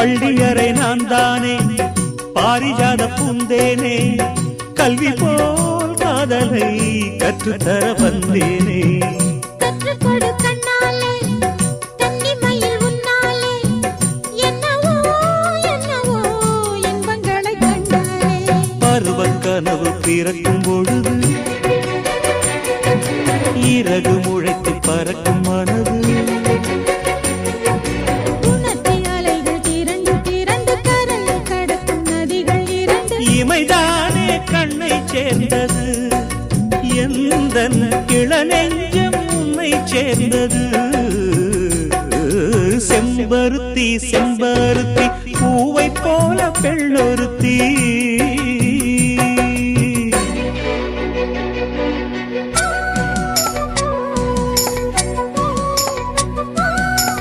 பள்ளியறை நான் தானே பாரிஜாத பூந்தேனே கல்வி போல் காதலை கற்றுத்தர வந்தேனே கற்றுக்கொடு கண்ணாலே கன்னிமயில் உன்னாலே என்னவோ என்னவோ இன்பங்களை கண்டாலே பருவக் கனவு பிறக்கும் பொழுது இறகு முளைத்து பறக்கும் மனது இமைதானே கண்ணை சேர்ந்தது எந்தன் இளநெஞ்சம் உன்னை சேர்ந்தது செம்பருத்தி செம்பருத்தி பூவை போல பெண்ணொருத்தி